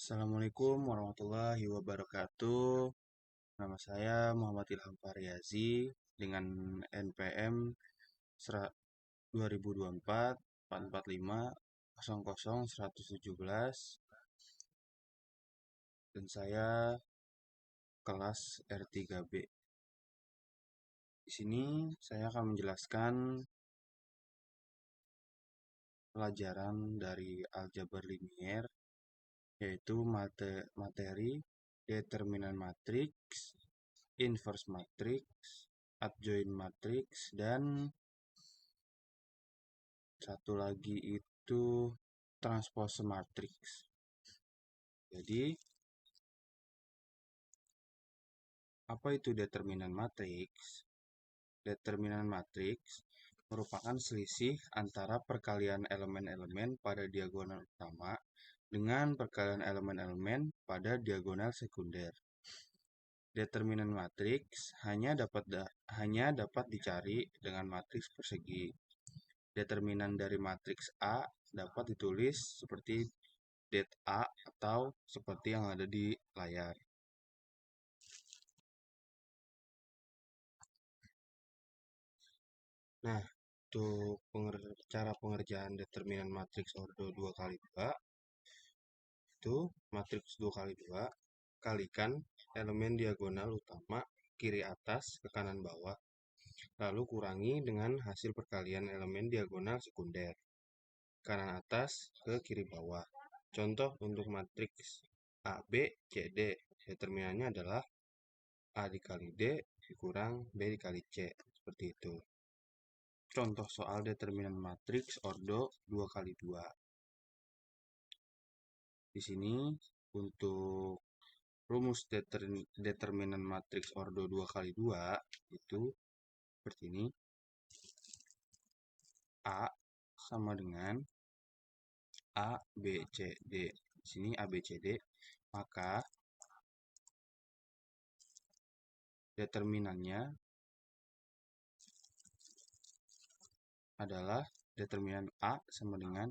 Assalamualaikum warahmatullahi wabarakatuh. Nama saya Muhammad Ilham Fahriazi dengan NPM 2024 445 00 117 dan saya kelas R3B. Di sini saya akan menjelaskan pelajaran dari aljabar linier, yaitu materi determinan matriks, inverse matrix, adjoint matrix, dan satu lagi itu transpose matrix. Jadi, apa itu determinan matriks? Determinan matriks merupakan selisih antara perkalian elemen-elemen pada diagonal utama dengan perkalian elemen-elemen pada diagonal sekunder. Determinan matriks hanya dapat dicari dengan matriks persegi. Determinan dari matriks A dapat ditulis seperti det A atau seperti yang ada di layar. Nah, untuk cara pengerjaan determinan matriks ordo 2x2, itu matriks 2x2 kalikan elemen diagonal utama kiri atas ke kanan bawah, lalu kurangi dengan hasil perkalian elemen diagonal sekunder kanan atas ke kiri bawah. Contoh untuk matriks AB, CD, determinannya adalah A dikali D dikurang B dikali C, seperti itu. Contoh soal determinan matriks ordo 2x2. Di sini untuk rumus determinan matriks ordo 2x2 itu seperti ini. A sama dengan A, B, C, D. Di sini A, B, C, D. Maka determinannya adalah determinan A sama dengan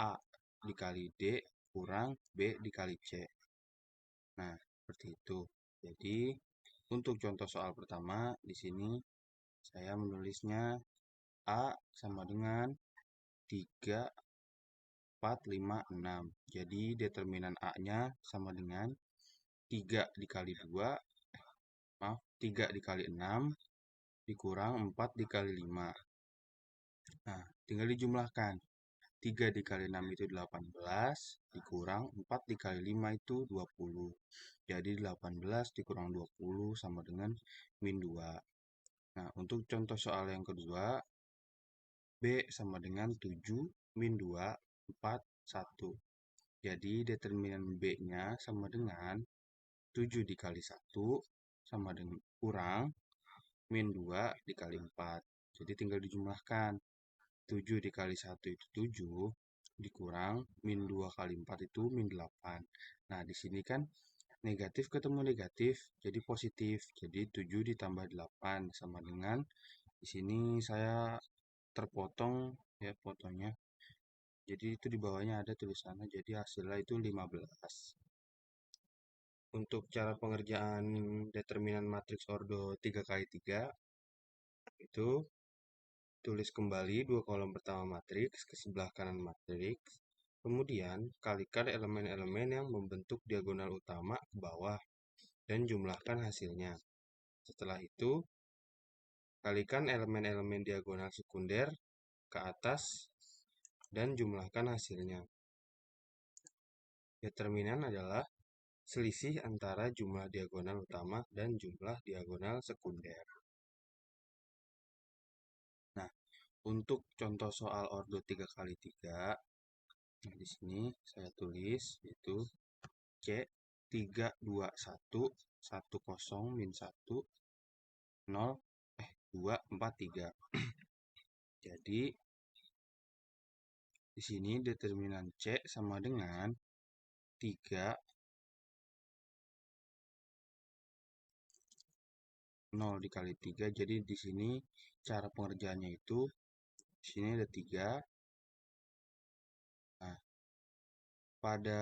A dikali D kurang B dikali C. Nah, seperti itu. Jadi, untuk contoh soal pertama, di sini saya menulisnya A sama dengan 3, 4, 5, 6. Jadi, determinan A-nya sama dengan 3 dikali 3 dikali 6 dikurang 4 dikali 5. Nah, tinggal dijumlahkan. 3 dikali 6 itu 18, dikurang 4 dikali 5 itu 20. Jadi 18 dikurang 20 sama dengan min 2. Nah, untuk contoh soal yang kedua, B sama dengan 7 min 2, 4, 1. Jadi determinan B-nya sama dengan 7 dikali 1 sama dengan kurang min 2 dikali 4. Jadi tinggal dijumlahkan. 7 dikali 1 itu 7, dikurang min 2 kali 4 itu min 8. Nah, di sini kan negatif ketemu negatif, jadi positif. Jadi 7 ditambah 8 sama dengan, di sini saya terpotong ya fotonya. Jadi itu di bawahnya ada tulisannya, jadi hasilnya itu 15. Untuk cara pengerjaan determinan matriks ordo 3x3, itu tulis kembali dua kolom pertama matriks ke sebelah kanan matriks, kemudian kalikan elemen-elemen yang membentuk diagonal utama ke bawah dan jumlahkan hasilnya. Setelah itu, kalikan elemen-elemen diagonal sekunder ke atas dan jumlahkan hasilnya. Determinan adalah selisih antara jumlah diagonal utama dan jumlah diagonal sekunder. Nah, untuk contoh soal ordo 3x3, nah di sini saya tulis yaitu C 3 2 1 1 0 min 1 0 2 4 3. Jadi di sini determinan C sama dengan 3 0 dikali 3. Jadi di sini cara pengerjaannya itu di sini ada 3. Nah, pada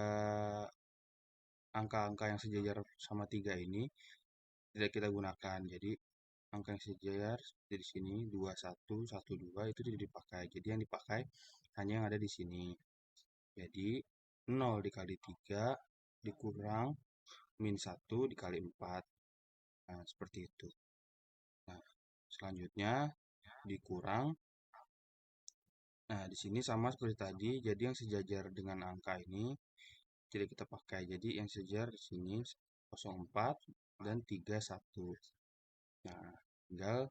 angka-angka yang sejajar sama 3 ini tidak kita gunakan. Jadi angka yang sejajar di sini 21, 12 itu tidak dipakai. Jadi yang dipakai hanya yang ada di sini. Jadi 0 dikali 3 dikurang min 1 dikali 4. Nah, seperti itu. Nah, selanjutnya dikurang. Nah, di sini sama seperti tadi. Jadi yang sejajar dengan angka ini tidak kita pakai. Jadi yang sejajar di sini 04 dan 31. Nah, tinggal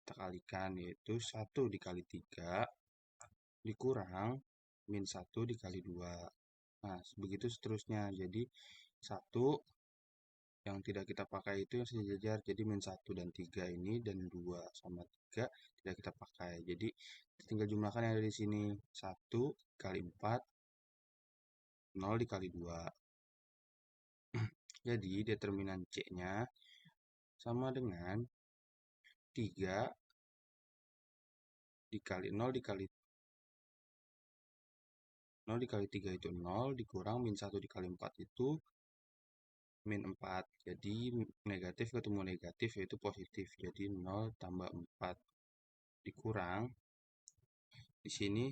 kita kalikan, yaitu 1 dikali 3 dikurang min 1 dikali 2. Nah, begitu seterusnya. Jadi 1 yang tidak kita pakai itu yang sejajar. Jadi min 1 dan 3 ini dan 2 sama 3 tidak kita pakai. Jadi tinggal jumlahkan yang ada di sini. 1 kali 4, 0 dikali 2. Jadi determinan C-nya sama dengan 3 dikali 0 dikali 3 itu 0 dikurang min 1 dikali 4 itu min 4. Jadi negatif ketemu negatif yaitu positif. Jadi 0 tambah 4 dikurang. Di sini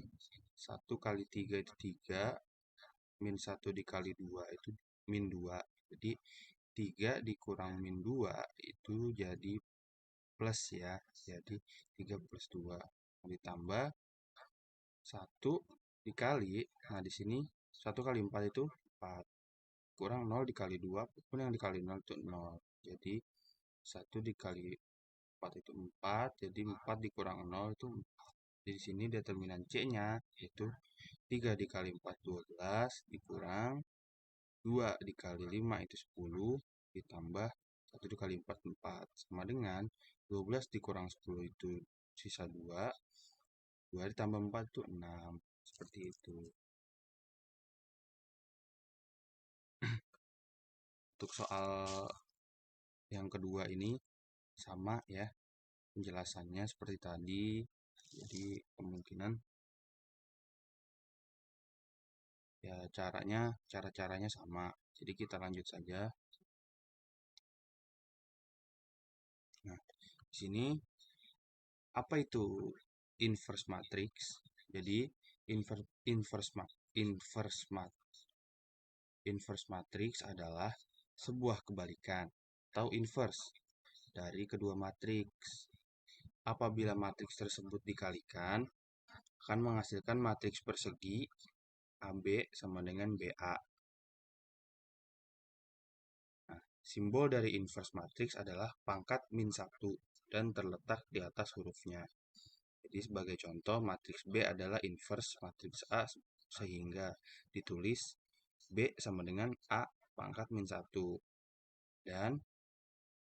1 kali 3 itu 3. Min 1 dikali 2 itu min 2. Jadi 3 dikurang min 2 itu jadi plus ya. Jadi 3 plus 2. Ditambah 1 dikali. Nah, di sini 1 kali 4 itu 4. Kurang 0 dikali 2 pun yang dikali 0 itu 0. Jadi 1 dikali 4 itu 4. Jadi 4 dikurang 0 itu 4. Di sini determinan C-nya yaitu 3 dikali 4 12 dikurang 2 dikali 5 itu 10 ditambah 1 dikali 4 4 sama dengan 12 dikurang 10 itu sisa 2. 2 ditambah 4 itu 6. Seperti itu. Untuk soal yang kedua ini sama ya. Penjelasannya seperti tadi. Jadi kemungkinan ya cara-caranya sama. Jadi kita lanjut saja. Nah, di sini apa itu inverse matrix? Jadi inverse matrix adalah sebuah kebalikan atau inverse dari kedua matriks. Apabila matriks tersebut dikalikan, akan menghasilkan matriks persegi AB sama dengan BA. Nah, simbol dari inverse matrix adalah pangkat min 1 dan terletak di atas hurufnya. Jadi sebagai contoh, matriks B adalah inverse matriks A sehingga ditulis B sama dengan A pangkat min 1. Dan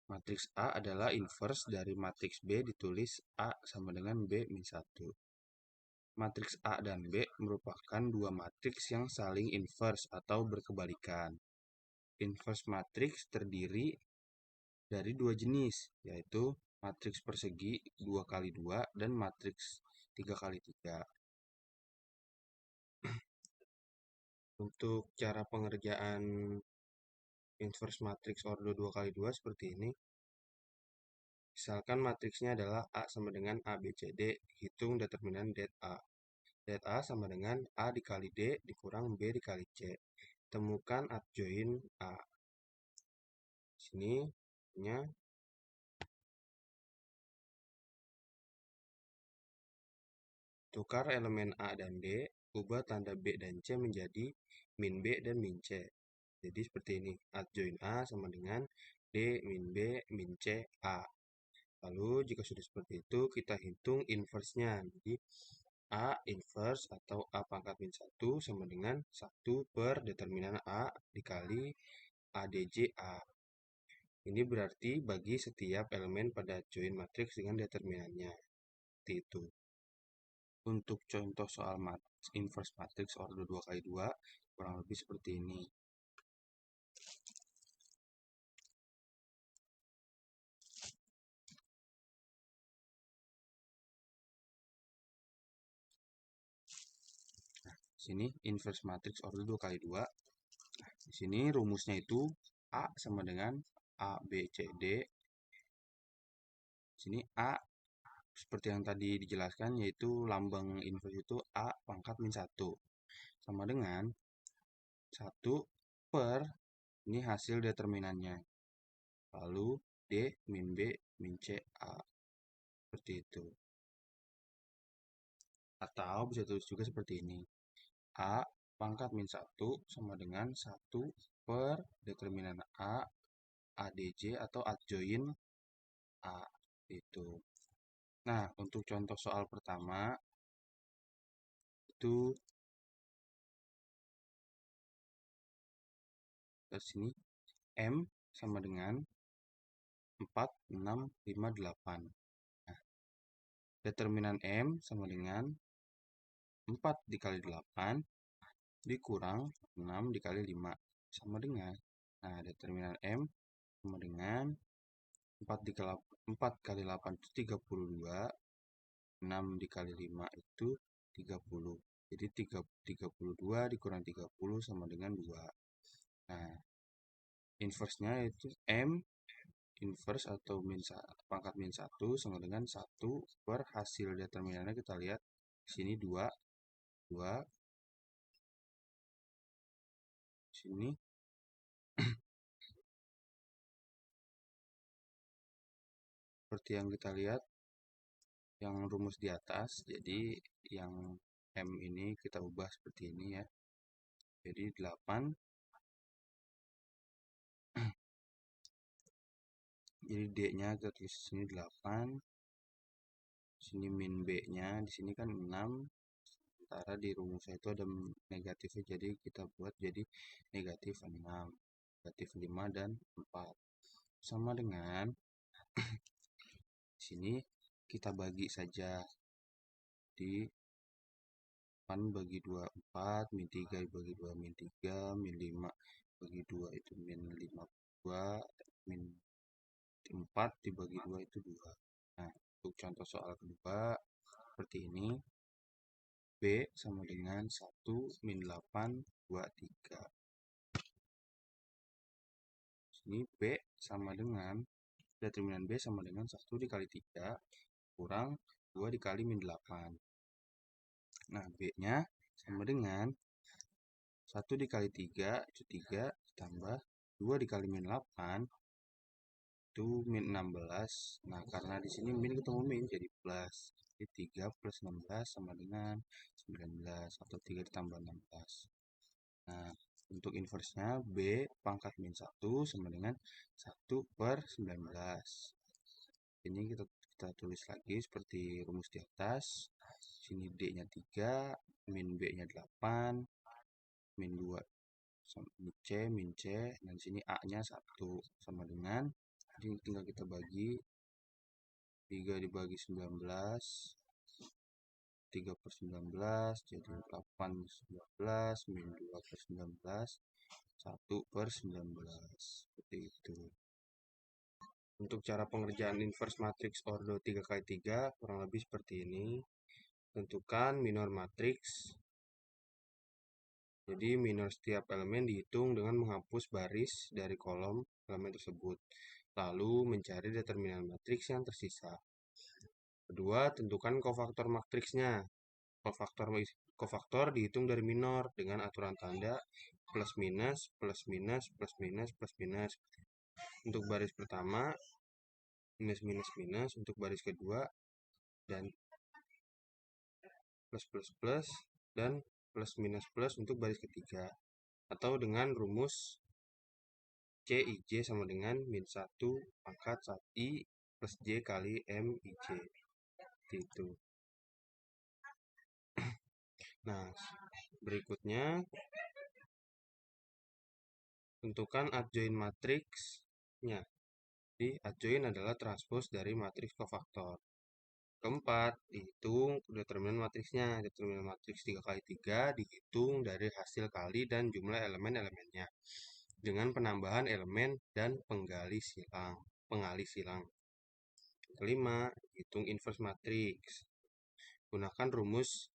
matriks A adalah inverse dari matriks B ditulis A sama dengan B min 1. Matriks A dan B merupakan dua matriks yang saling inverse atau berkebalikan. Inverse matriks terdiri dari dua jenis, yaitu matriks persegi 2 kali 2 dan matriks 3 kali 3. Untuk cara pengerjaan inverse matriks ordo 2 kali 2 seperti ini. Misalkan matriksnya adalah A sama dengan A, B, C, D, hitung determinan det A. Det A sama dengan A dikali D dikurang B dikali C. Temukan adjoin A. Sini nya tukar elemen A dan D, ubah tanda B dan C menjadi min B dan min C. Jadi seperti ini, adjoin A sama dengan D min B min C A. Lalu jika sudah seperti itu, kita hitung inverse-nya. Jadi A inverse atau A pangkat min 1 sama dengan 1 per determinan A dikali ADJ A. Ini berarti bagi setiap elemen pada join matriks dengan determinannya. Seperti itu. Untuk contoh soal inverse matrix order 2 kali 2 kurang lebih seperti ini. Nah, sini inverse matrix order 2 kali 2. Di sini rumusnya itu A sama dengan A, B, C, D. Di sini A seperti yang tadi dijelaskan, yaitu lambang inverse itu A pangkat min 1 sama dengan 1 per, ini hasil determinannya, lalu D min B min C A, seperti itu. Atau bisa tulis juga seperti ini, A pangkat min 1 sama dengan 1 per determinan A, ADJ atau adjoin A, itu. Nah, untuk contoh soal pertama itu dari sini M sama dengan 4, 6, 5, 8. Nah, determinan M sama dengan 4 dikali 8 dikurang 6 dikali 5 sama dengan, nah determinan M sama dengan 4 kali 8 itu 32, 6 dikali 5 itu 30. Jadi 32 dikurang 30 sama dengan 2. Nah, inverse-nya itu M inverse atau pangkat min 1 sama dengan 1 per hasil determinannya kita lihat di sini 2, 2, sini seperti yang kita lihat yang rumus di atas. Jadi yang M ini kita ubah seperti ini ya. Jadi 8. Jadi D-nya kita tulis di sini 8. Sini min B-nya di sini kan 6. Sementara di rumus itu ada negatifnya, jadi kita buat jadi negatif 6, negatif 5 dan 4. Sama dengan sini kita bagi saja di 8 bagi 2 4, min 3 bagi 2 min 3, min 5 bagi 2 itu min 52, min 4 dibagi 2 itu 2. Nah, untuk contoh soal kedua seperti ini, B sama dengan 1 min 8 2 3. Sini B sama dengan, determinan B sama dengan 1 dikali 3 kurang 2 dikali min 8. Nah, B-nya sama dengan 1 dikali 3 itu 3 ditambah 2 dikali min 8 itu min 16. Nah, karena di sini min ketemu min jadi plus. Jadi 3 plus 16 sama dengan 19 atau 3 ditambah 16. Nah, untuk inverse-nya B pangkat min 1 sama dengan 1 per 19. Ini kita tulis lagi seperti rumus di atas. Sini D-nya 3, min B-nya 8, min 2 min C, dan sini A-nya 1 sama dengan, jadi tinggal kita bagi 3 dibagi 19, 3 per 19 jadi 8 19, min 2 per 19, 1 per 19, seperti itu. Untuk cara pengerjaan inverse matrix ordo 3x3 kurang lebih seperti ini. Tentukan minor matriks. Jadi minor setiap elemen dihitung dengan menghapus baris dari kolom elemen tersebut. Lalu mencari determinan matriks yang tersisa. Kedua, tentukan kofaktor matriksnya. Kofaktor dihitung dari minor dengan aturan tanda plus minus, plus minus, plus minus, plus minus. Untuk baris pertama, minus minus minus. Untuk baris kedua, dan plus plus plus, dan plus minus plus untuk baris ketiga. Atau dengan rumus CIJ sama dengan min 1 pangkat 1I plus J kali MIJ. Itu. Nah, berikutnya tentukan adjoint matriksnya. Jadi adjoint adalah transpose dari matriks kofaktor. Keempat, dihitung determinan matriksnya. Determinan matriks 3x3 dihitung dari hasil kali dan jumlah elemen-elemennya dengan penambahan elemen dan pengalih silang. Kelima, hitung inverse matriks. Gunakan rumus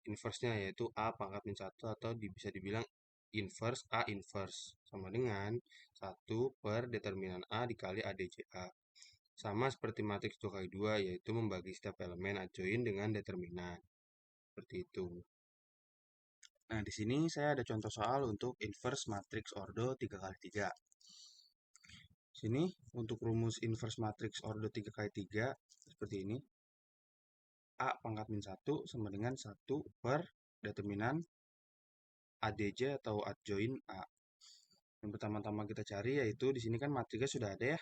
inverse-nya yaitu A pangkat min 1 atau bisa dibilang inverse A inverse sama dengan 1 per determinan A dikali ADCA. Sama seperti matriks 2 kali 2, yaitu membagi setiap elemen adjoin dengan determinan. Seperti itu. Nah, di sini saya ada contoh soal untuk inverse matriks ordo 3 kali 3. Sini untuk rumus inverse matriks ordo 3 kali 3 seperti ini. A pangkat min 1 sama dengan 1 per determinan ADJ atau adjoin A. Yang pertama-tama kita cari yaitu di sini kan matriksnya sudah ada ya.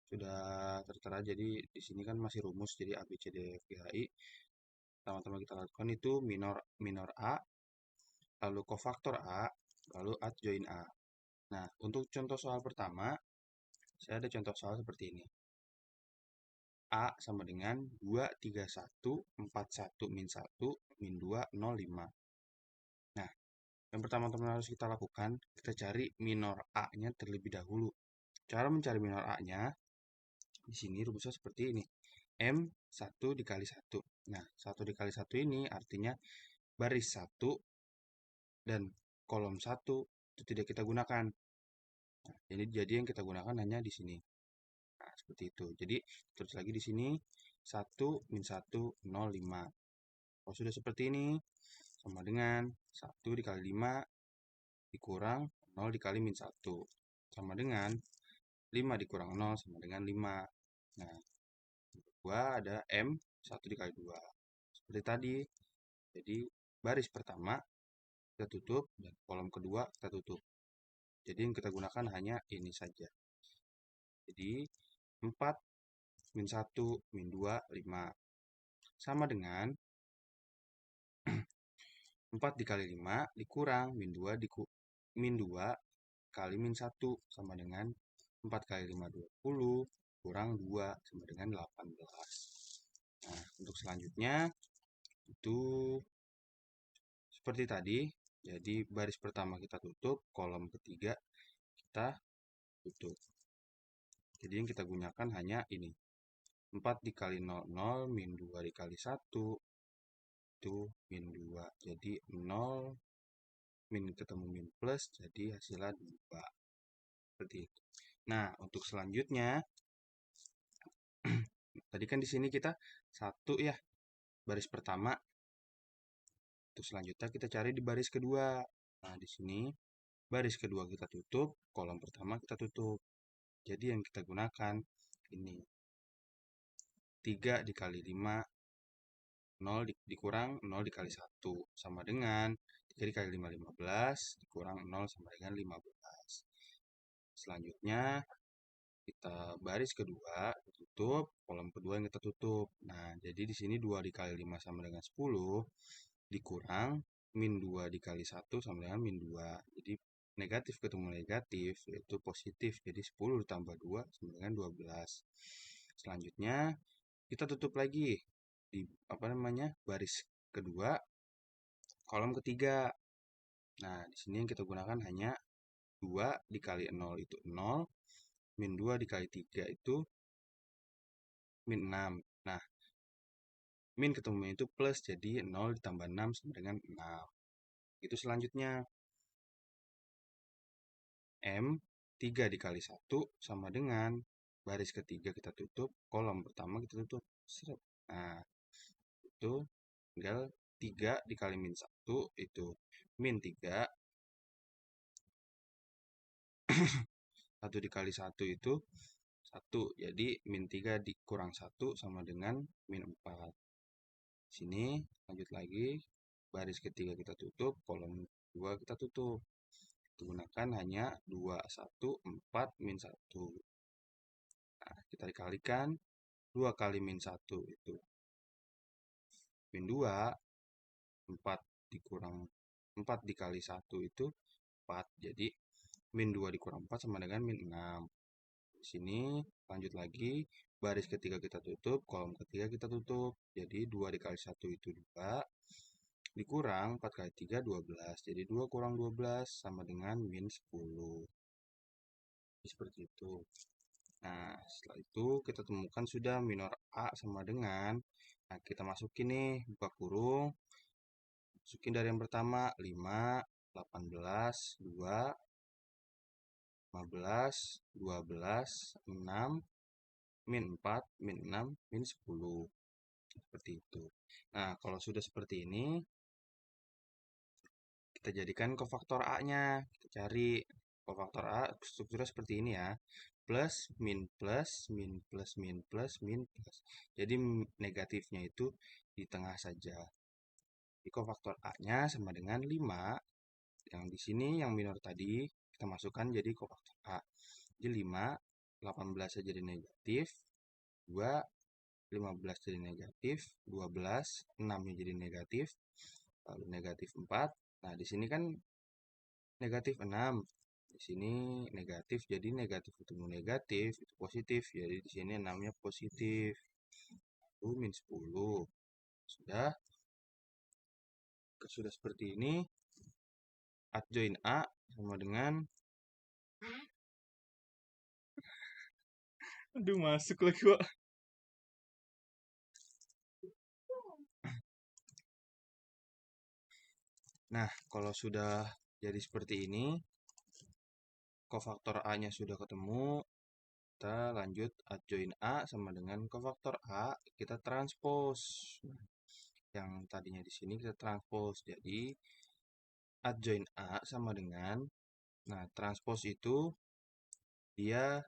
Sudah tertera, jadi di sini kan masih rumus, jadi A, B, C, D, F, G, H, I. Pertama-tama kita lakukan itu minor A, lalu kofaktor A, lalu adjoin A. Nah, untuk contoh soal pertama, saya ada contoh soal seperti ini. A sama dengan 2, 3, 1, 4, 1, min 1, min 2, 0, 5. Nah, yang pertama-tama harus kita lakukan, kita cari minor A-nya terlebih dahulu. Cara mencari minor A-nya, di sini rumusnya seperti ini. M1 dikali 1. Nah, 1 dikali 1 ini artinya baris 1 dan kolom 1 itu tidak kita gunakan. Nah, jadi yang kita gunakan hanya di sini. Nah, seperti itu. Jadi, terus lagi di sini 1 min 1, 0, 5. Kalau sudah seperti ini, sama dengan 1 dikali 5 dikurang 0 dikali min 1. Sama dengan 5 dikurang 0 sama dengan 5. Nah, 2 ada M 1 dikali 2. Seperti tadi. Jadi, baris pertama kita tutup dan kolom kedua kita tutup. Jadi yang kita gunakan hanya ini saja. Jadi 4 min 1 min 2 5 sama dengan 4 dikali 5 dikurang min 2 kali min 1 sama dengan 4 kali 5 20 kurang 2 sama dengan 18. Nah, untuk selanjutnya itu seperti tadi. Jadi baris pertama kita tutup, kolom ketiga kita tutup. Jadi yang kita gunakan hanya ini. 4 dikali 0, 0, min 2 dikali 1, itu min 2. Jadi 0, min ketemu min plus, jadi hasilnya 2. Seperti itu. Nah, untuk selanjutnya, tadi kan di sini kita 1 ya, baris pertama. Untuk selanjutnya kita cari di baris kedua. Nah, di sini baris kedua kita tutup, kolom pertama kita tutup. Jadi yang kita gunakan ini 3 dikali 5, 0 dikurang 0 dikali 1 sama dengan 3 dikali 5, 15 dikurang 0 sama dengan 15. Selanjutnya kita baris kedua tutup, kolom kedua yang kita tutup. Nah, jadi di sini 2 dikali 5 sama dengan 10 dikurang min 2 dikali 1 sama dengan min 2. Jadi negatif ketemu negatif, yaitu positif. Jadi 10 ditambah 2 sama dengan 12. Selanjutnya kita tutup lagi di baris kedua, kolom ketiga. Nah, di sini yang kita gunakan hanya 2 dikali 0 itu 0, min 2 dikali 3 itu min 6. Nah, min ketemu min itu plus, jadi 0 ditambah 6 sama dengan 6. Itu selanjutnya. M 3 dikali 1 sama dengan baris ketiga kita tutup, kolom pertama kita tutup. Nah, itu tinggal 3 dikali min 1 itu min 3. 1 dikali 1 itu 1. Jadi min 3 dikurang 1 sama dengan min 4. Sini lanjut lagi. Baris ketiga kita tutup, kolom 2 kita tutup. Gunakan hanya 2, 1, 4, min 1. Nah, kita dikalikan 2 kali min 1 itu min 2, 4 dikurang 4 dikali 1 itu 4. Jadi min 2 dikurang 4 sama dengan min 6. Di sini lanjut lagi, baris ketiga kita tutup, kolom ketiga kita tutup. Jadi 2 dikali 1 itu 2, dikurang 4 kali 3, 12. Jadi 2 kurang 12 sama dengan min 10. Seperti itu. Nah, setelah itu kita temukan sudah minor A sama dengan, nah kita masukin nih, buka kurung, Masukin dari yang pertama 5, 18, 2, 15, 12, 6, min 4, min 6, min 10. Seperti itu. Nah, kalau sudah seperti ini, kita jadikan kofaktor A-nya. Kita cari kofaktor A, strukturnya seperti ini ya. Plus, min plus, min plus, min plus, min plus. Jadi negatifnya itu di tengah saja. Jadi kofaktor A-nya sama dengan 5. Yang di sini yang minor tadi kita masukkan jadi kofaktor A. Jadi 5, 18 jadi negatif, 2, 15 jadi negatif, 12, 6-nya jadi negatif, lalu negatif 4. Nah, di sini kan negatif 6. Di sini negatif, jadi negatif ketemu negatif, itu positif. Jadi di sini 6-nya positif. Lalu min 10. Sudah seperti ini. Adjoin A sama dengan, aduh masuk lagi Pak. Nah, kalau sudah jadi seperti ini, kofaktor A-nya sudah ketemu, kita lanjut adjoin A sama dengan kofaktor A, kita transpose. Yang tadinya di sini kita transpose, jadi adjoin A sama dengan, nah transpose itu dia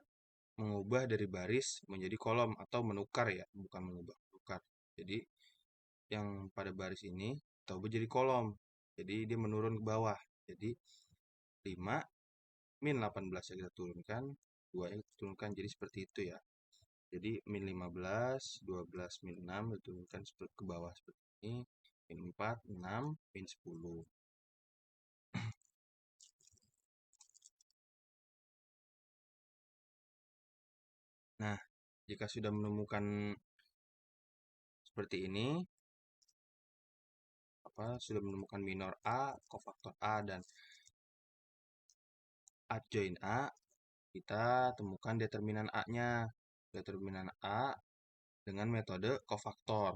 mengubah dari baris menjadi kolom atau menukar ya, bukan mengubah, menukar. Jadi yang pada baris ini kita ubah jadi kolom. Jadi dia menurun ke bawah. Jadi 5 min 18 yang kita turunkan, 2 yang kita turunkan. Jadi seperti itu ya. Jadi min 15, 12, min 6 diturunkan ke bawah seperti ini. Min 4, 6, min 10. Nah, jika sudah menemukan seperti ini, sudah menemukan minor A, kofaktor A, dan adjoin A, kita temukan determinan A-nya. Determinan A dengan metode kofaktor.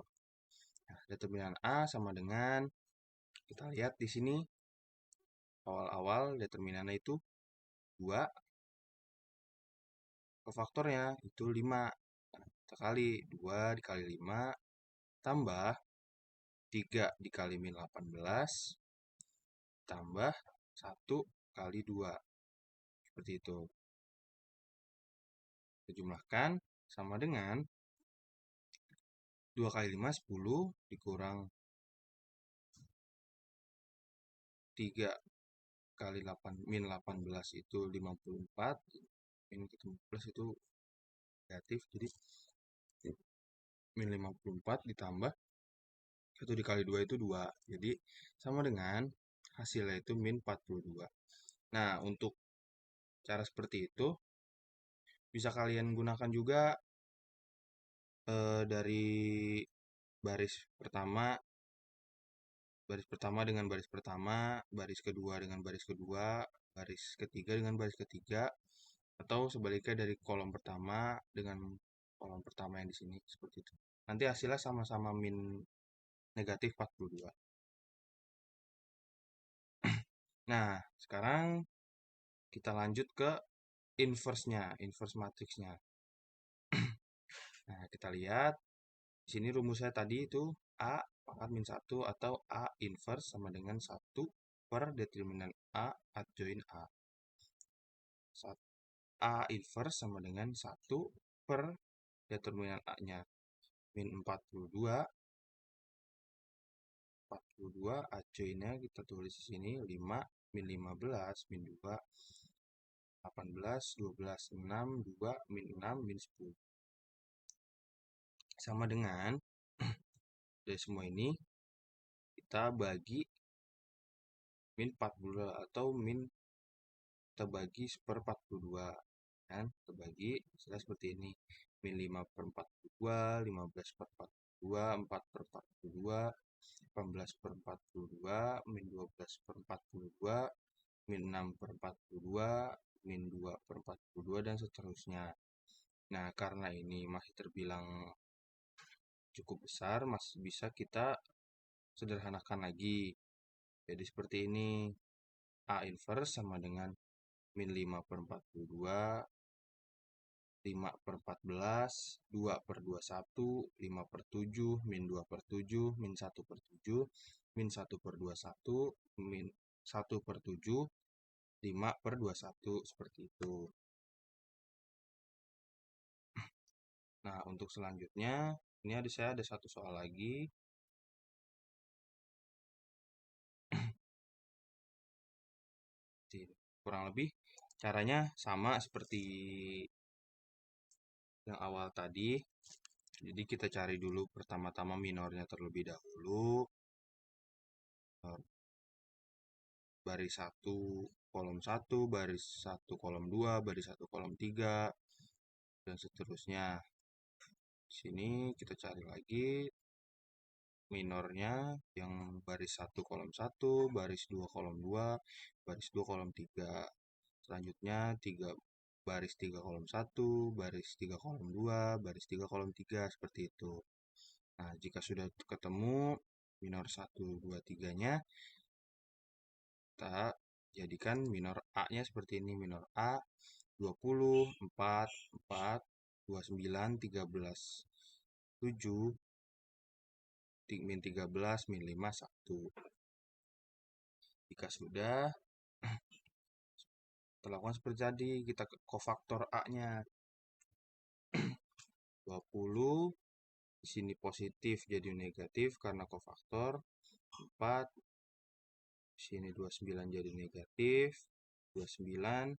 Nah, determinan A sama dengan, kita lihat di sini, awal-awal determinannya itu 2, kofaktornya itu 5. Nah, kita kali 2 dikali 5, tambah 3 dikali min 18, tambah 1 kali 2. Seperti itu. Kita jumlahkan sama dengan 2 kali 5, 10, dikurang 3 kali 8, min 18 itu 54, min ketemu plus itu negatif, jadi min 54 ditambah 1 dikali 2 itu 2. Jadi sama dengan hasilnya itu min 42. Nah, untuk cara seperti itu bisa kalian gunakan juga dari baris pertama dengan baris pertama, baris kedua dengan baris kedua, baris ketiga dengan baris ketiga, atau sebaliknya dari kolom pertama dengan kolom pertama yang di sini seperti itu. Nanti hasilnya sama-sama min negatif 42. Nah, sekarang kita lanjut ke inverse-nya, inverse matriksnya. Nah, kita lihat di sini rumusnya tadi itu A pangkat min 1 atau A inverse sama dengan 1 per determinan A adjoin A. A inverse sama dengan 1 per determinan A-nya. Min 42, adjoinnya kita tulis di sini 5, min 15, min 2, 18, 12, 6, 2, min 6, min 10. Sama dengan dari semua ini kita bagi min 42 atau min kita bagi per 42 kan, kita bagi misalnya seperti ini, min 5 per 42, 15 per 42, 4 per 42, 18 per 42, min 12 per 42, min 6 per 42, min 2 per 42, dan seterusnya. Nah, karena ini masih terbilang cukup besar, masih bisa kita sederhanakan lagi. Jadi seperti ini. A inverse sama dengan min 5 per 42, 5 per 14, 2 per 21, 5 per 7, min 2 per 7, min 1 per 7, min 1 per 21, min 1 per 7, 5 per 21, seperti itu. Nah, untuk selanjutnya, ini saya ada satu soal lagi. Kurang lebih caranya sama seperti yang awal tadi. Jadi kita cari dulu pertama-tama minornya terlebih dahulu. Baris 1 kolom 1, baris 1 kolom 2, baris 1 kolom 3, dan seterusnya. Di sini kita cari lagi minornya yang baris 1 kolom 1, baris 2 kolom 2, baris 2 kolom 3. Selanjutnya baris 3 kolom 1, baris 3 kolom 2, baris 3 kolom 3, seperti itu. Nah, jika sudah ketemu minor 1, 2, 3-nya, kita jadikan minor A-nya seperti ini. Minor A 20, 4, 4, 29, 13, 7, min 13, min 5, 1. Jika sudah, kita lakukan seperti tadi, kita kofaktor A-nya. 20, di sini positif jadi negatif karena kofaktor. 4, di sini 29 jadi negatif. 29,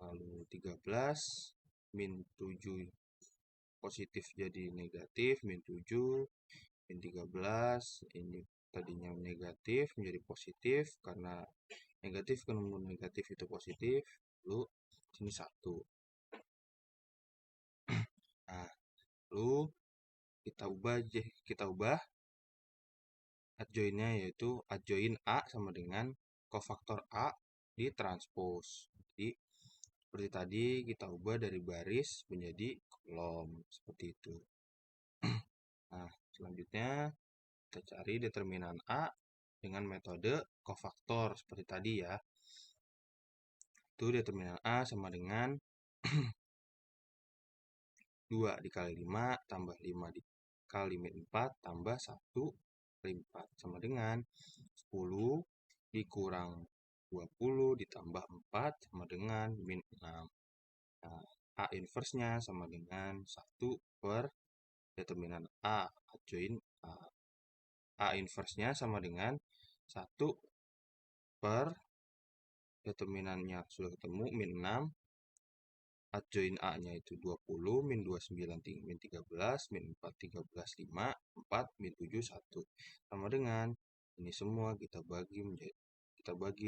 lalu 13, min 7 positif jadi negatif, min 7, min 13, ini tadinya negatif menjadi positif, karena negatif ketemu negatif itu positif, lalu sini 1. Nah, lalu kita ubah adjoinnya, yaitu adjoin A sama dengan kofaktor A di transpose. Jadi seperti tadi kita ubah dari baris menjadi kolom, seperti itu. Nah, selanjutnya kita cari determinan A dengan metode kofaktor seperti tadi ya. Itu determinan A sama dengan 2 dikali 5 tambah 5 dikali min 4 tambah 1 kali 4 sama dengan 10 dikurang 20 ditambah 4 sama dengan min 6. Nah, A inverse-nya sama dengan 1 per determinan A adjoin A. A inverse-nya sama dengan 1 per determinannya sudah ketemu min 6, adjoin A-nya itu 20, min 29, min 13, min 4, 13, 5, 4, min 7, 1. Sama dengan ini semua kita bagi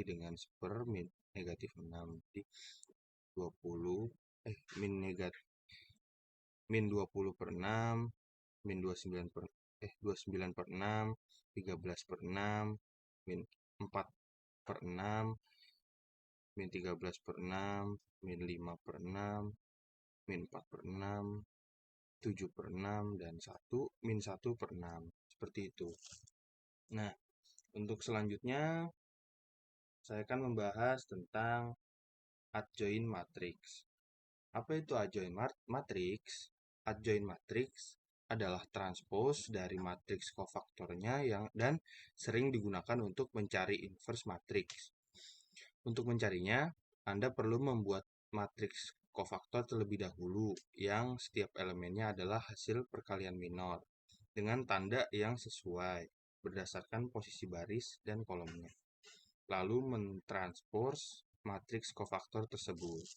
dengan per min negatif 6. Jadi 20, min 20 per 6, min 29 per 6, 13 per 6, min 4 per 6, min 13 per 6, min 5 per 6, min 4 per 6, 7 per 6, dan 1, min 1 per 6. Seperti itu. Nah, untuk selanjutnya, saya akan membahas tentang adjoin matrix. Apa itu adjoin matrix? Adjoin matrix adalah transpose dari matriks kofaktornya dan sering digunakan untuk mencari inverse matrix. Untuk mencarinya, Anda perlu membuat matriks kofaktor terlebih dahulu yang setiap elemennya adalah hasil perkalian minor dengan tanda yang sesuai berdasarkan posisi baris dan kolomnya. Lalu mentranspose matriks kofaktor tersebut.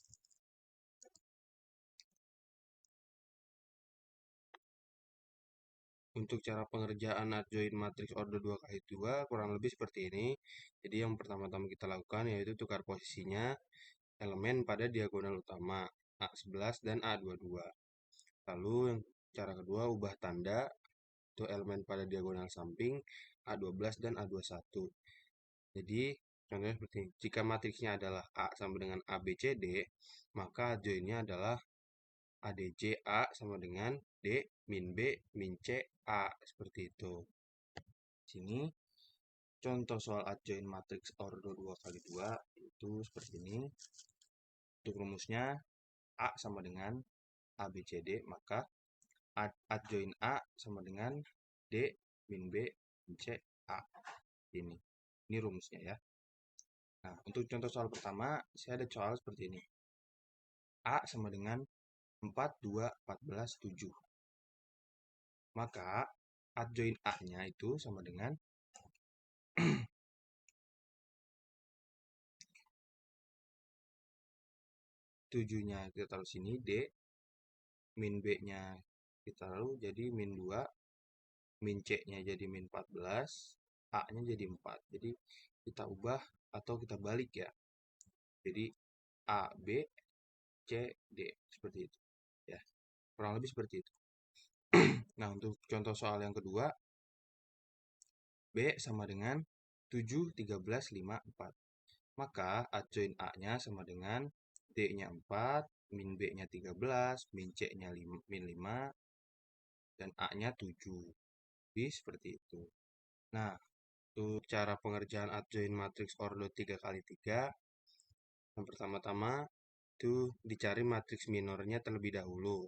Untuk cara pengerjaan adjoin matriks order 2x2 kurang lebih seperti ini. Jadi yang pertama-tama kita lakukan yaitu tukar posisinya elemen pada diagonal utama A11 dan A22. Lalu yang cara kedua ubah tanda untuk elemen pada diagonal samping A12 dan A21. Jadi contohnya seperti ini. Jika matriksnya adalah A sama dengan ABCD, maka adjoinnya adalah ADC A sama dengan D min B min C A, seperti itu. Sini Contoh soal adjoint matriks ordo 2 kali 2 itu seperti ini. Untuk rumusnya A sama dengan A, B, C, D, maka adjoint A sama dengan D min B min C A. Ini rumusnya ya. Nah, untuk contoh soal pertama, saya ada soal seperti ini. A sama dengan 4, 2, 14, 7. Maka adjoint A-nya itu sama dengan 7-nya kita taruh sini, D, min B-nya kita taruh jadi min 2, min C-nya jadi min 14, A-nya jadi 4. Jadi kita ubah atau kita balik ya. Jadi A, B, C, D. Seperti itu. Ya, kurang lebih seperti itu. Nah, untuk contoh soal yang kedua, B sama dengan 7, 13, 5, 4. Maka adjoint A-nya sama dengan D-nya 4, min B-nya 13, min C-nya min 5, dan A-nya 7. Jadi seperti itu. Nah, untuk cara pengerjaan adjoint matriks ordo 3 kali 3, yang pertama-tama itu dicari matriks minornya terlebih dahulu.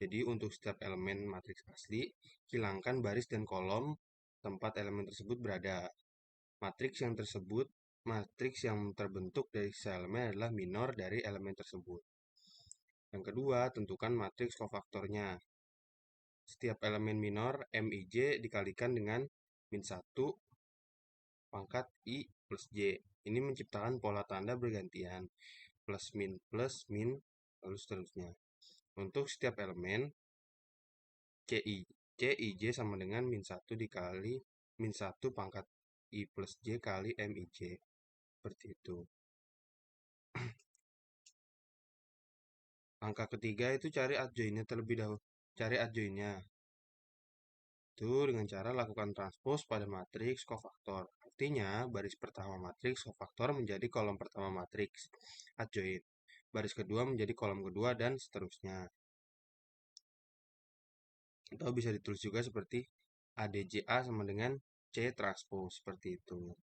Jadi untuk setiap elemen matriks asli, hilangkan baris dan kolom tempat elemen tersebut berada. Matriks yang terbentuk dari sisa elemen adalah minor dari elemen tersebut. Yang kedua, tentukan matriks kofaktornya. Setiap elemen minor Mij dikalikan dengan min 1 pangkat I plus J. Ini menciptakan pola tanda bergantian. Plus min, lalu seterusnya. Untuk setiap elemen, Cij sama dengan min 1 dikali min 1 pangkat I plus J kali Mij. Seperti itu. Angka ketiga itu cari adjointnya terlebih dahulu. Cari adjointnya. Itu dengan cara lakukan transpos pada matriks kofaktor. Artinya, baris pertama matriks kofaktor menjadi kolom pertama matriks adjoint. Baris kedua menjadi kolom kedua dan seterusnya. Atau bisa ditulis juga seperti ADJA sama dengan C transpose, seperti itu.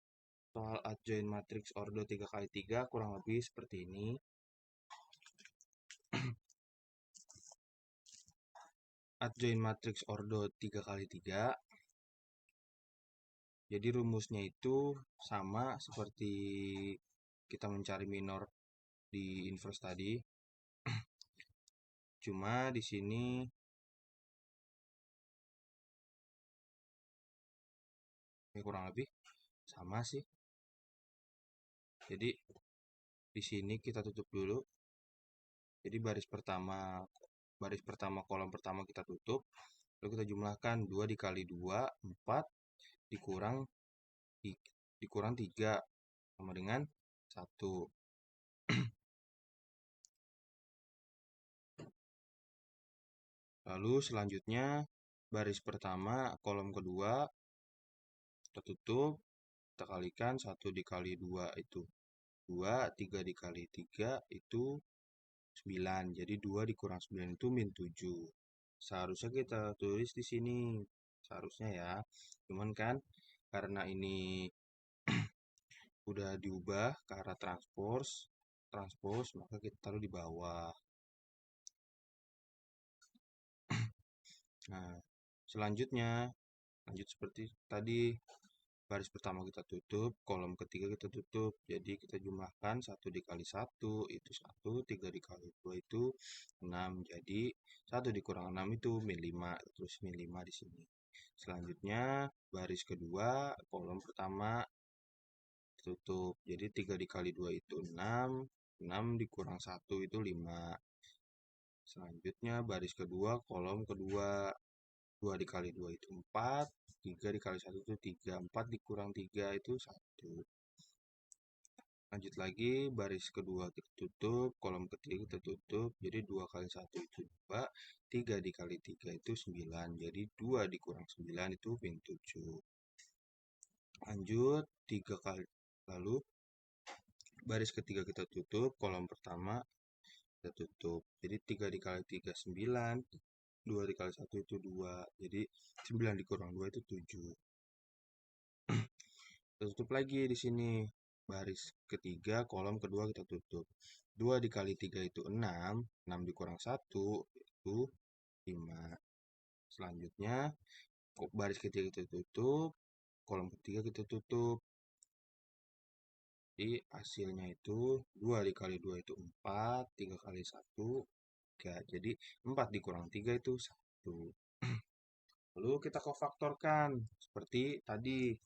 Soal adjoint matriks ordo 3 kali 3 kurang lebih seperti ini. Adjoint matriks ordo 3 kali 3. Jadi rumusnya itu sama seperti kita mencari minor di inverse tadi. Cuma di sini ya kurang lebih sama sih. Jadi di sini kita tutup dulu. Jadi baris pertama kolom pertama kita tutup. Lalu kita jumlahkan 2 dikali 2, 4 dikurang 3 sama dengan 1. Lalu selanjutnya baris pertama kolom kedua kita tutup, kita kalikan 1 dikali 2 itu 2, 3 dikali 3 itu 9. Jadi 2 dikurang 9 itu min 7. Seharusnya kita tulis di sini. Seharusnya ya. Cuman kan karena ini udah diubah ke arah transpose, maka kita taruh di bawah. Nah, selanjutnya lanjut seperti tadi. Baris pertama kita tutup, kolom ketiga kita tutup. Jadi kita jumlahkan 1 dikali 1 itu 1, 3 dikali 2 itu 6. Jadi 1 dikurang 6 itu min 5, terus min 5 di sini. Selanjutnya baris kedua, kolom pertama tutup. Jadi 3 dikali 2 itu 6, 6 dikurang 1 itu 5. Selanjutnya baris kedua, kolom kedua, 2 dikali 2 itu 4, 3 dikali 1 itu 3, 4 dikurang 3 itu 1. Lanjut lagi, baris kedua kita tutup, kolom ketiga kita tutup, jadi 2 kali 1 itu 2, 3 dikali 3 itu 9, jadi 2 dikurang 9 itu min 7. Lanjut, 3 kali, lalu baris ketiga kita tutup, kolom pertama kita tutup, jadi 3 dikali 3 9, 2 dikali 1 itu 2, jadi 9 dikurang 2 itu 7. Tutup lagi di sini. Baris ketiga, kolom kedua kita tutup. 2 dikali 3 itu 6. 6 dikurang 1 itu 5. Selanjutnya, baris ketiga kita tutup. Kolom ketiga kita tutup. Jadi hasilnya itu 2 dikali 2 itu 4. 3 kali 1, 3. Jadi 4 dikurang 3 itu 1. Lalu kita kofaktorkan. Seperti tadi.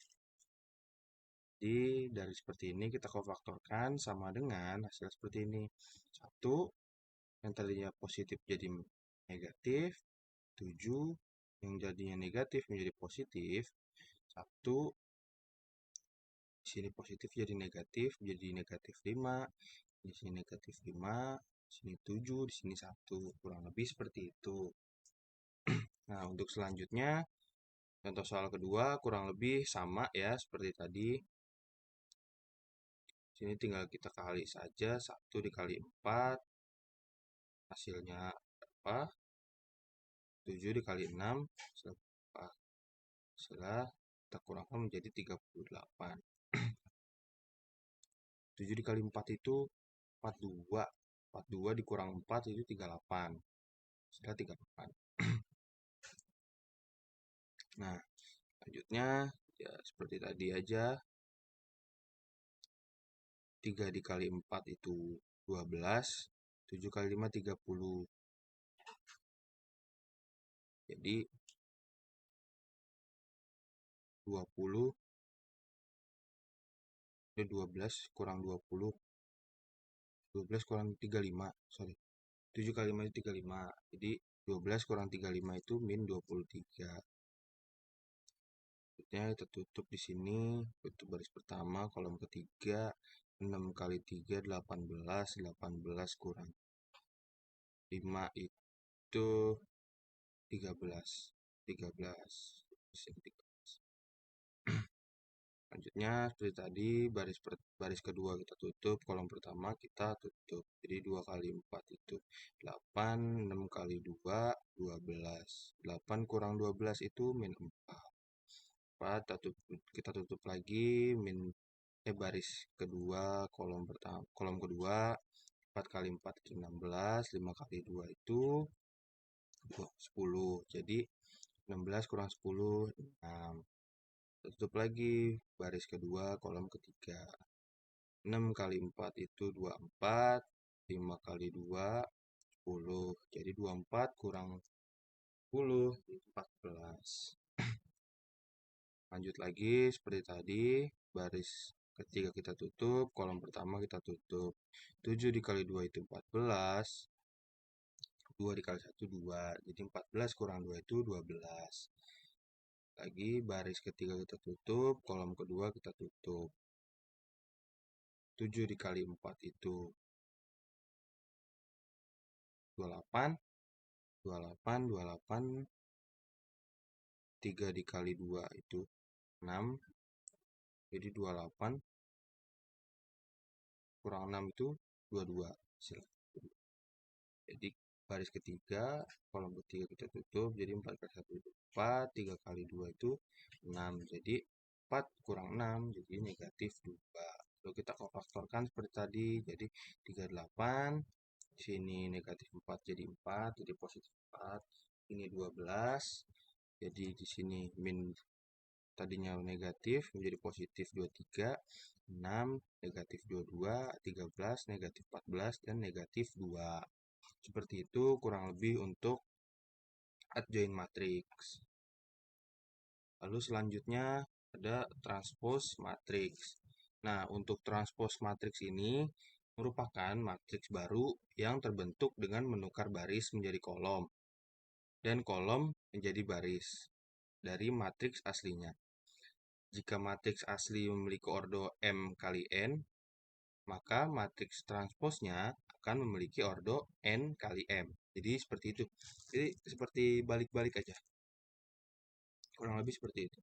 Jadi dari seperti ini kita kofaktorkan sama dengan hasil seperti ini. 1 yang tadinya positif jadi negatif, 7 yang jadinya negatif menjadi positif, 1 di sini positif jadi negatif 5, di sini negatif 5, di sini 7, di sini 1, kurang lebih seperti itu. Nah, untuk selanjutnya contoh soal kedua kurang lebih sama ya seperti tadi. Sini tinggal kita kali saja, 1 dikali 4 hasilnya apa? 7 dikali 6 setelah kita kurangkan menjadi 38. 7 dikali 4 itu 42. 42 dikurang 4 itu 38. Setelah 38. Nah, selanjutnya ya seperti tadi aja. 3 dikali 4 itu 12. 7 kali 5 30. Jadi 20. Ini 12 kurang 20. 12 kurang 35. Sorry. 7 kali 5 itu 35. Jadi 12 kurang 35 itu min 23. Selanjutnya kita tutup di sini. Tutup baris pertama, kolom ketiga. 6 kali 3, 18. 18 kurang 5 itu 13. 13. Selanjutnya seperti tadi baris kedua kita tutup, kolom pertama kita tutup. Jadi 2 kali 4 itu 8, 6 kali 2 12. 8 kurang 12 itu min 4. 4 kita tutup lagi baris kedua, kolom kedua 4 kali 4 itu 16, 5 kali 2 itu 10. Jadi 16 kurang 10 6. Tutup lagi baris kedua, kolom ketiga. 6 kali 4 itu 24, 5 kali 2 10. Jadi 24 kurang 10 14. Lanjut lagi seperti tadi, baris ketiga kita tutup, kolom pertama kita tutup. 7 dikali 2 itu 14. 2 dikali 1 2. Jadi 14 kurang 2 itu 12. Lagi baris ketiga kita tutup, kolom kedua kita tutup. 7 dikali 4 itu 28. 28, 28. 3 dikali 2 itu 6. Jadi 28 kurang 6 itu 22. Jadi baris ketiga, kolom ketiga kita tutup. Jadi 4 kali 1 itu 4. 3 kali 2 itu 6. Jadi 4 kurang 6 jadi negatif 2. Lalu kita kofaktorkan seperti tadi. Jadi 38. Sini negatif 4 jadi 4. Jadi positif 4. Ini 12. Jadi di sini min tadinya negatif menjadi positif 23, 6, negatif 22, 13, negatif 14, dan negatif 2. Seperti itu kurang lebih untuk adjoint matrix. Lalu selanjutnya ada transpose matrix. Nah, untuk transpose matrix ini merupakan matriks baru yang terbentuk dengan menukar baris menjadi kolom dan kolom menjadi baris dari matriks aslinya. Jika matriks asli memiliki ordo M kali N, maka matriks transposnya akan memiliki ordo N kali M. Jadi seperti itu. Jadi seperti balik-balik aja. Kurang lebih seperti itu.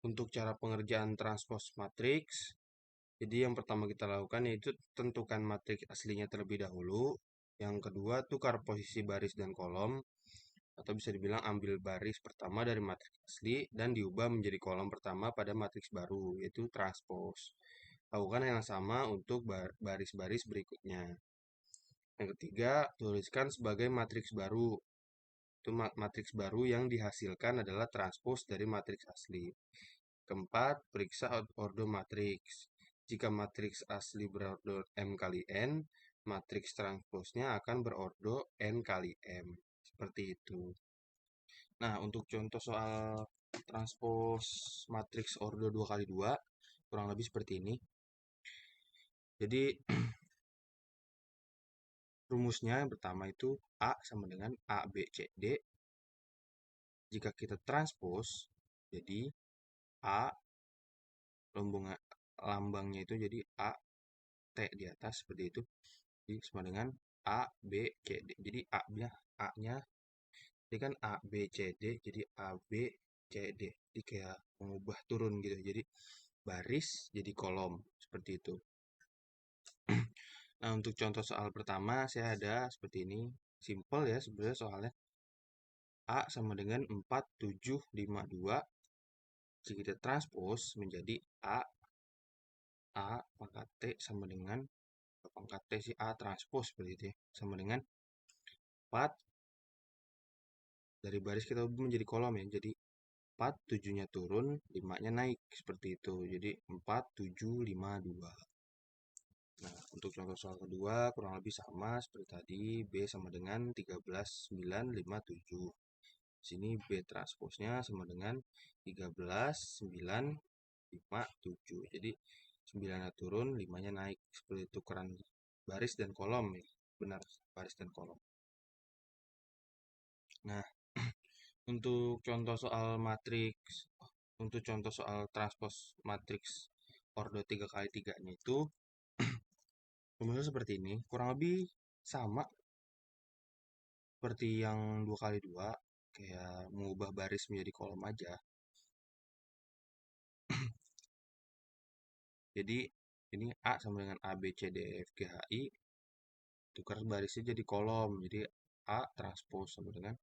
Untuk cara pengerjaan transpose matriks, jadi yang pertama kita lakukan yaitu tentukan matriks aslinya terlebih dahulu. Yang kedua, tukar posisi baris dan kolom. atau bisa dibilang ambil baris pertama dari matriks asli dan diubah menjadi kolom pertama pada matriks baru, yaitu transpose. Lakukan yang sama untuk baris-baris berikutnya. Yang ketiga, tuliskan sebagai matriks baru. Itu matriks baru yang dihasilkan adalah transpose dari matriks asli. Keempat, periksa ordo matriks. Jika matriks asli berordo M kali N, matriks transposnya akan berordo N kali M. Seperti itu. Nah, untuk contoh soal transpos matriks ordo 2 kali 2, kurang lebih seperti ini. Jadi, rumusnya yang pertama itu A sama dengan A, B, C, D. Jika kita transpos, jadi A, lambangnya itu jadi A, T di atas, seperti itu. Jadi, sama dengan A, B, C, D. Jadi, A-nya ini kan A, B, C, D, jadi A, B, C, D. Jadi kayak mengubah turun gitu. Jadi baris jadi kolom, seperti itu. Nah, untuk contoh soal pertama saya ada seperti ini. Simple ya sebenarnya soalnya. A sama dengan 4752. Jika kita transpose menjadi A pangkat T sama dengan pangkat T si A transpose seperti itu ya. Sama dengan 4 dari baris kita ubah menjadi kolom ya. Jadi 4, 7-nya turun, 5-nya naik seperti itu. Jadi 4, 7, 5, 2. Nah, untuk contoh soal kedua kurang lebih sama seperti tadi. B sama dengan 13, 9, 5, 7. Sini B transposnya sama dengan 13, 9, 5, 7. Jadi 9-nya turun, 5-nya naik. Seperti tukeran baris dan kolom ya. Benar, baris dan kolom. Nah, untuk contoh soal matriks, untuk contoh soal transpos matriks ordo 3 kali 3-nya itu rumusnya seperti ini. Kurang lebih sama seperti yang 2 kali 2, kayak mengubah baris menjadi kolom aja. Jadi ini A sama dengan A, B, C, D, E, F, G, H, I. Tukar barisnya jadi kolom. Jadi A transpose sama dengan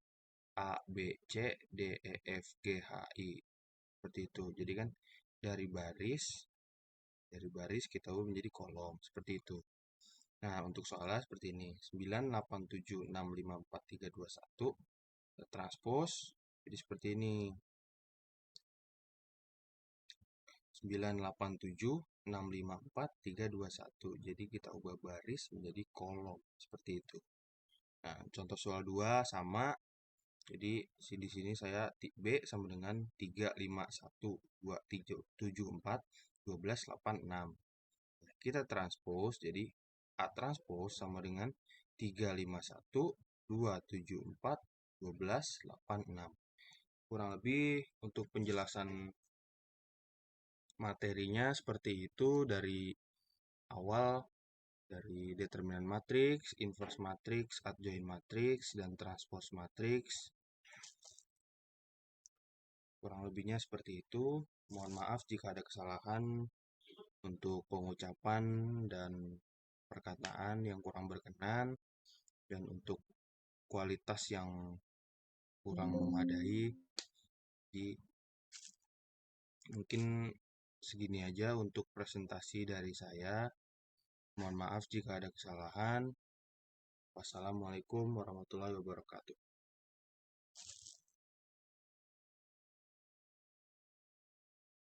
A, B, C, D, E, F, G, H, I. Seperti itu. Jadi kan dari baris kita ubah menjadi kolom. Seperti itu. Nah, untuk soalnya seperti ini. 9, 8, 7, 6, 5, 4, 3, 2, 1. Transpose. Jadi seperti ini. 987, 654, 321. Jadi kita ubah baris menjadi kolom seperti itu. Nah, contoh soal 2 sama. Jadi di sini saya B sama dengan 351, 2, 7, 4, 12, 8, 6. Kita transpose jadi A transpose sama dengan 351, 2, 7, 4, 12, 8, 6. Kurang lebih untuk penjelasan materinya seperti itu dari awal, dari determinan matriks, inverse matriks, adjoint matriks, dan transpose matriks. Kurang lebihnya seperti itu. Mohon maaf jika ada kesalahan untuk pengucapan dan perkataan yang kurang berkenan, dan untuk kualitas yang kurang memadai. Jadi mungkin segini aja untuk presentasi dari saya. Mohon maaf jika ada kesalahan. Wassalamualaikum warahmatullahi wabarakatuh.